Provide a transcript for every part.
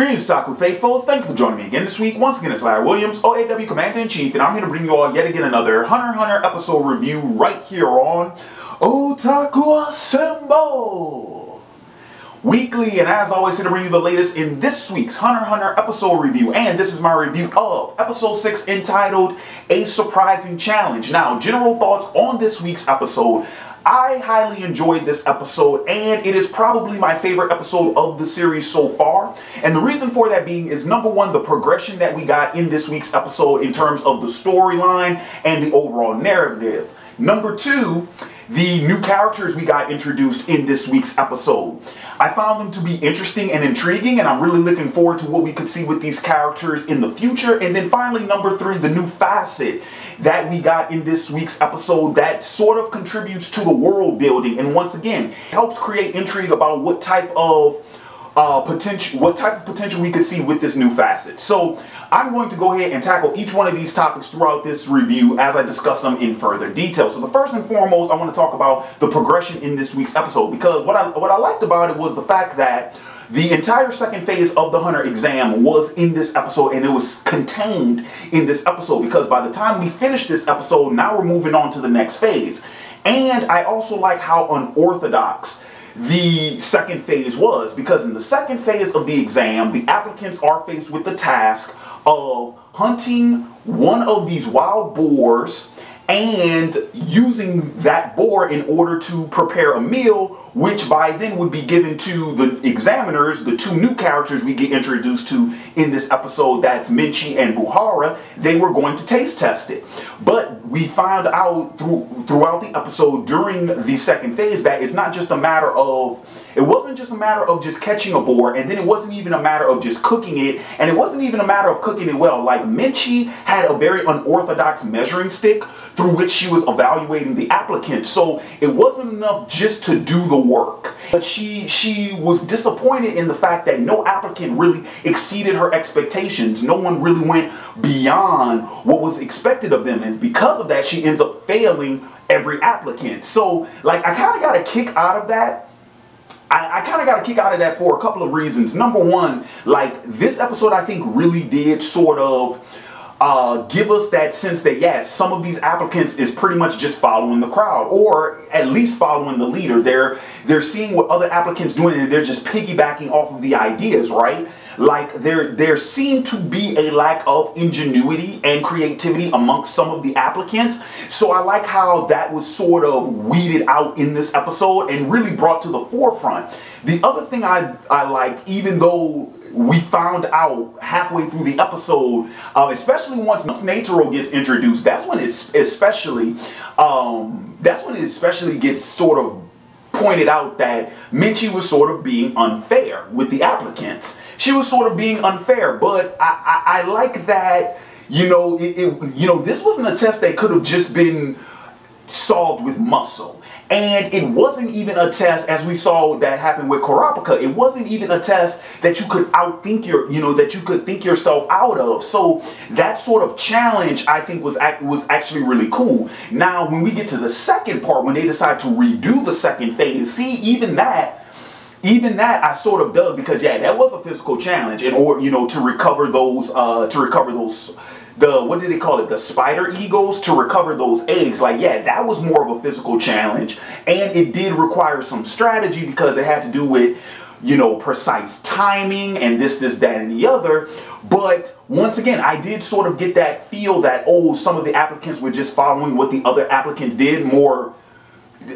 Greetings, Taku Faithful. Thank you for joining me again this week. Once again, it's Larry Williams, OAW Commander-in-Chief, and I'm here to bring you all yet again another Hunter x Hunter episode review right here on Otaku Assemble Weekly. And as always, here to bring you the latest in this week's Hunter x Hunter episode review. And this is my review of episode 6 entitled A Surprising Challenge. Now, general thoughts on this week's episode. I highly enjoyed this episode, and it is probably my favorite episode of the series so far. And the reason for that being is, number one, the progression that we got in this week's episode in terms of the storyline and the overall narrative. Number two, the new characters we got introduced in this week's episode. I found them to be interesting and intriguing, and I'm really looking forward to what we could see with these characters in the future. And then finally, number three, the new facet that we got in this week's episode that sort of contributes to the world building, and once again helps create intrigue about what type of potential we could see with this new facet. So I'm going to go ahead and tackle each one of these topics throughout this review as I discuss them in further detail. So the first and foremost, I want to talk about the progression in this week's episode, because what I liked about it was the fact that the entire second phase of the Hunter exam was in this episode, and it was contained in this episode, because by the time we finish this episode, now we're moving on to the next phase. And I also like how unorthodox the second phase was, because in the second phase of the exam, the applicants are faced with the task of hunting one of these wild boars and using that boar in order to prepare a meal, which by then would be given to the examiners, the two new characters we get introduced to in this episode, that's Menchi and Buhara. They were going to taste test it. But we found out throughout the episode during the second phase that it's not just a matter of, it wasn't just a matter of just catching a boar, and then it wasn't even a matter of just cooking it, and it wasn't even a matter of cooking it well. Like, Menchi had a very unorthodox measuring stick through which she was evaluating the applicants. So it wasn't enough just to do the work. But she was disappointed in the fact that no applicant really exceeded her expectations. No one really went beyond what was expected of them. And because of that, she ends up failing every applicant. So, like, I kind of got a kick out of that. I kind of got a kick out of that for a couple of reasons. Number one, like, this episode I think really did sort of give us that sense that, yes, some of these applicants is pretty much just following the crowd, or at least following the leader. They're seeing what other applicants doing, and they're just piggybacking off of the ideas, right? Like, there seemed to be a lack of ingenuity and creativity amongst some of the applicants. So I like how that was sort of weeded out in this episode and really brought to the forefront. The other thing I liked, even though we found out halfway through the episode, especially once Nataro gets introduced, that's when it especially gets sort of pointed out that Menchi was sort of being unfair with the applicants. She was sort of being unfair, but I like that, you know, this wasn't a test that could have just been solved with muscle. And it wasn't even a test, as we saw that happen with Kurapika. It wasn't even a test that you could outthink that you could think yourself out of. So that sort of challenge, I think, was actually really cool. Now, when we get to the second part, when they decide to redo the second phase, see, even that I sort of dug, because yeah, that was a physical challenge in order, to recover those, what did they call it? The spider eagles, to recover those eggs. Like, yeah, that was more of a physical challenge, and it did require some strategy, because it had to do with, precise timing and this, that, and the other. But once again, I did sort of get that feel that, oh, some of the applicants were just following what the other applicants did more.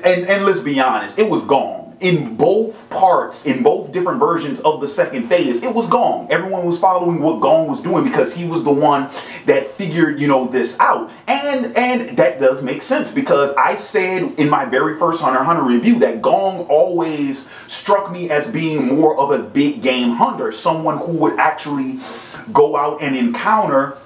And let's be honest, it was gone. In both parts, in both different versions of the second phase, it was Gong. Everyone was following what Gong was doing, because he was the one that figured, this out. And that does make sense, because I said in my very first Hunter x Hunter review that Gong always struck me as being more of a big game hunter, someone who would actually go out and encounter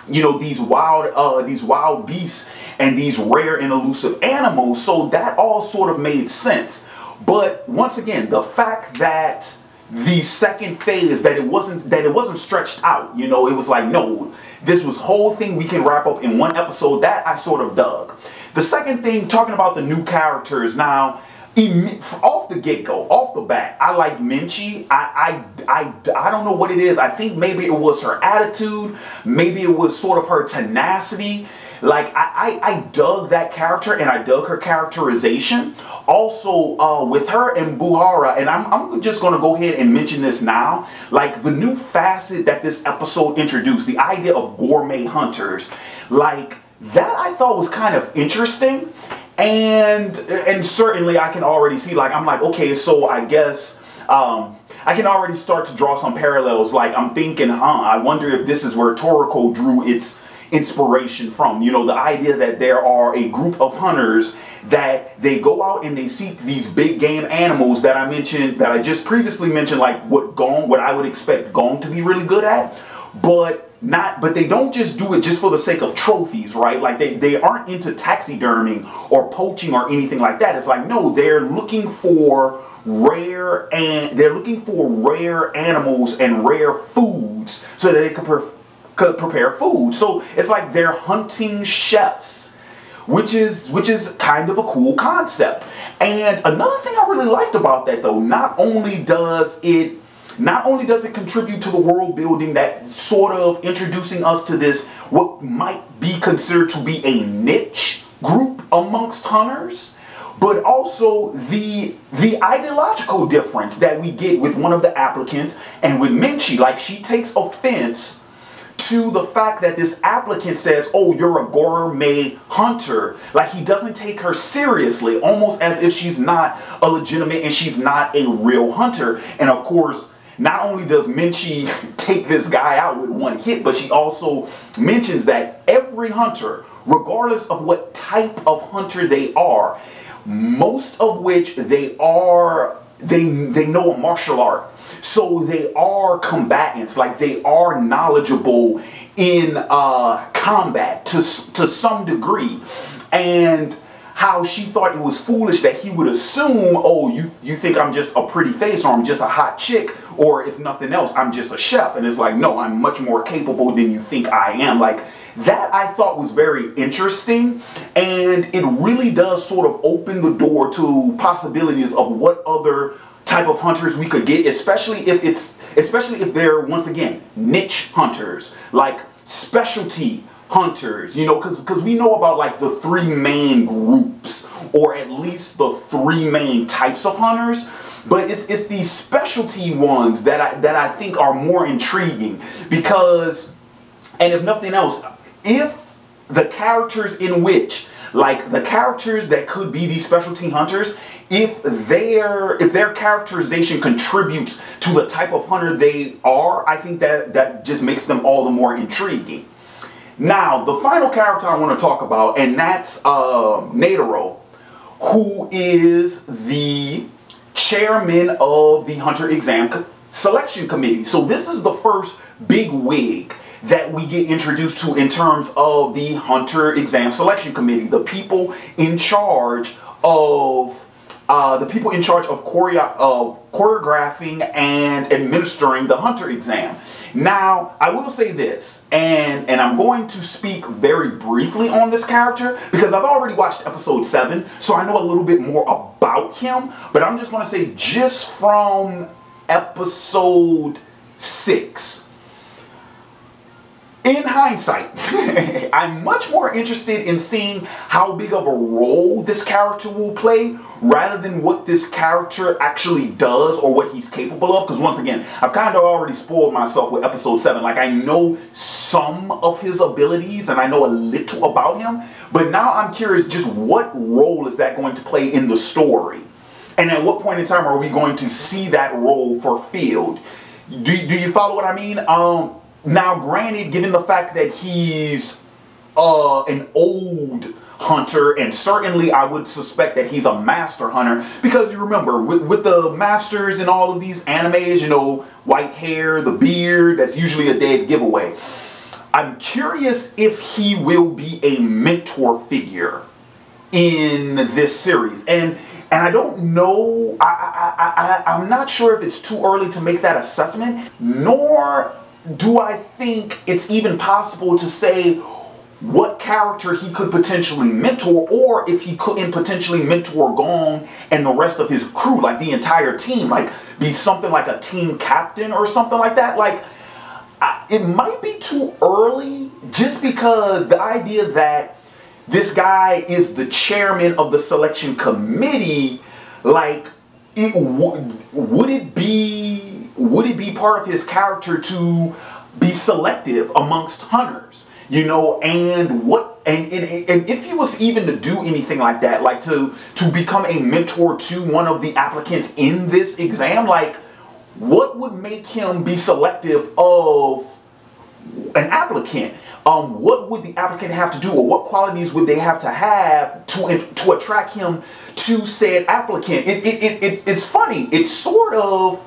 these wild beasts and these rare and elusive animals. So that all sort of made sense. But once again, the fact that the second phase, that it wasn't stretched out, it was like, no, this was whole thing we can wrap up in one episode, that I sort of dug. The second thing, talking about the new characters now, off the get-go, off the bat, I like Menchi. I don't know what it is. I think maybe it was her attitude. Maybe it was sort of her tenacity. Like, I dug that character, and I dug her characterization. Also, with her and Buhara, and I'm just going to go ahead and mention this now, like the new facet that this episode introduced, the idea of gourmet hunters, like that I thought was kind of interesting. And certainly I can already see, like, I'm like, okay, so I guess I can already start to draw some parallels. Like, I'm thinking, I wonder if this is where Toriko drew its inspiration from. You know, the idea that there are a group of hunters that they go out and they seek these big game animals that I mentioned, that I just previously mentioned, like what I would expect Gong to be really good at, but they don't just do it just for the sake of trophies, right? Like they aren't into taxiderming or poaching or anything like that. It's like, no, they're looking for rare animals and rare foods so that they could prepare food. So it's like they're hunting chefs, which is kind of a cool concept. And another thing I really liked about that, though, not only does it contribute to the world building, that sort of introducing us to this, what might be considered to be a niche group amongst hunters, but also the ideological difference that we get with one of the applicants and with Menchi. Like, she takes offense to the fact that this applicant says, oh, you're a gourmet hunter. Like, he doesn't take her seriously, almost as if she's not a legitimate and she's not a real hunter. And of course, not only does Menchi take this guy out with one hit, but she also mentions that every hunter, regardless of what type of hunter they are, most of which they know a martial art. So they are combatants, like they are knowledgeable in combat to some degree. And how she thought it was foolish that he would assume, oh, you think I'm just a pretty face, or I'm just a hot chick, or if nothing else, I'm just a chef. And it's like, no, I'm much more capable than you think I am. Like, that I thought was very interesting, and it really does sort of open the door to possibilities of what other type of hunters we could get, especially if they're, once again, niche hunters, like specialty hunters, you know, because we know about like the three main groups, or at least the three main types of hunters, but it's these specialty ones that I think are more intriguing, because, and if nothing else, if the characters in which, like the characters that could be these specialty hunters, if their characterization contributes to the type of hunter they are, I think that just makes them all the more intriguing. Now, the final character I want to talk about, and that's Netero, who is the chairman of the Hunter Exam Selection Committee. So this is the first big wig that we get introduced to in terms of the Hunter Exam Selection Committee, the people in charge of choreographing and administering the Hunter exam. Now, I will say this, and I'm going to speak very briefly on this character because I've already watched episode 7, so I know a little bit more about him, but I'm just going to say, just from episode 6, in hindsight, I'm much more interested in seeing how big of a role this character will play rather than what this character actually does or what he's capable of. Because once again, I've kind of already spoiled myself with episode 7. Like, I know some of his abilities and I know a little about him, but now I'm curious, just what role is that going to play in the story? And at what point in time are we going to see that role fulfilled? Do you follow what I mean? Now, granted, given the fact that he's an old hunter, and certainly I would suspect that he's a master hunter, because you remember, with the masters in all of these animes, you know, white hair, the beard, that's usually a dead giveaway. I'm curious if he will be a mentor figure in this series. And I don't know, I'm not sure if it's too early to make that assessment, nor do I think it's even possible to say what character he could potentially mentor, or if he couldn't potentially mentor Gong and the rest of his crew, like the entire team, like be something like a team captain or something like that. Like, it might be too early, just because the idea that this guy is the chairman of the selection committee, like, would it be part of his character to be selective amongst hunters, you know? And if he was even to do anything like that, like to become a mentor to one of the applicants in this exam, like, what would make him be selective of an applicant? What would the applicant have to do, or what qualities would they have to attract him to said applicant? It's funny. It sort of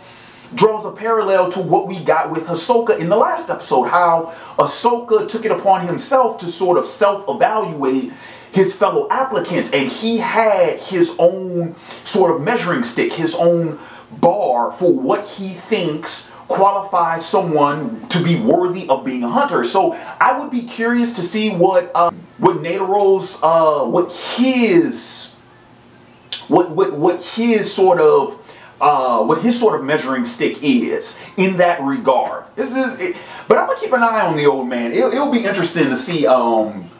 draws a parallel to what we got with Ahsoka in the last episode, how Ahsoka took it upon himself to sort of self-evaluate his fellow applicants, and he had his own sort of measuring stick, his own bar for what he thinks qualifies someone to be worthy of being a hunter. So I would be curious to see what Nataro's what his sort of measuring stick is in that regard. But I'm gonna keep an eye on the old man. It'll be interesting to see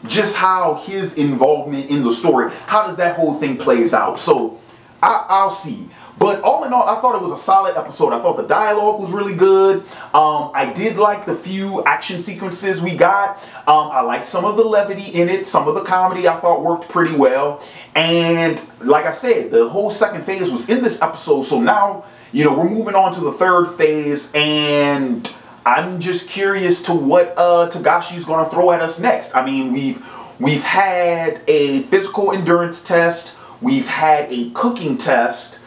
just how his involvement in the story, how does that whole thing plays out. So I'll see. But all in all, I thought it was a solid episode. I thought the dialogue was really good. I did like the few action sequences we got. I liked some of the levity in it. Some of the comedy I thought worked pretty well. And like I said, the whole second phase was in this episode. So now, you know, we're moving on to the third phase. And I'm just curious to what Togashi's going to throw at us next. I mean, we've had a physical endurance test. We've had a cooking test.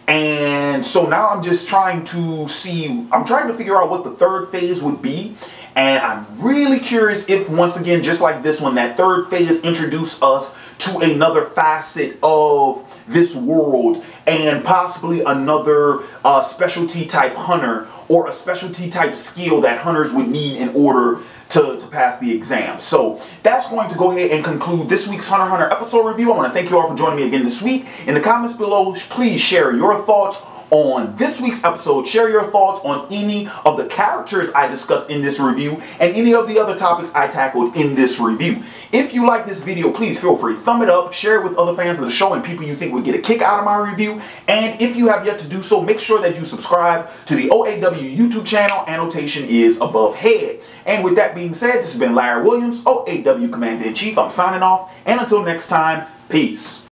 And so now I'm just trying to figure out what the third phase would be. And I'm really curious if, once again, just like this one, that third phase introduced us to another facet of this world, and possibly another specialty type hunter, or a specialty type skill that hunters would need in order to pass the exam. So that's going to go ahead and conclude this week's Hunter x Hunter episode review. I want to thank you all for joining me again this week. In the comments below, please share your thoughts on this week's episode. Share your thoughts on any of the characters I discussed in this review, and any of the other topics I tackled in this review. If you like this video, please feel free to thumb it up, share it with other fans of the show and people you think would get a kick out of my review. And if you have yet to do so, make sure that you subscribe to the OAW YouTube channel. Annotation is above head. And with that being said, this has been Larry Williams, OAW Commander-in-Chief. I'm signing off, and until next time, peace.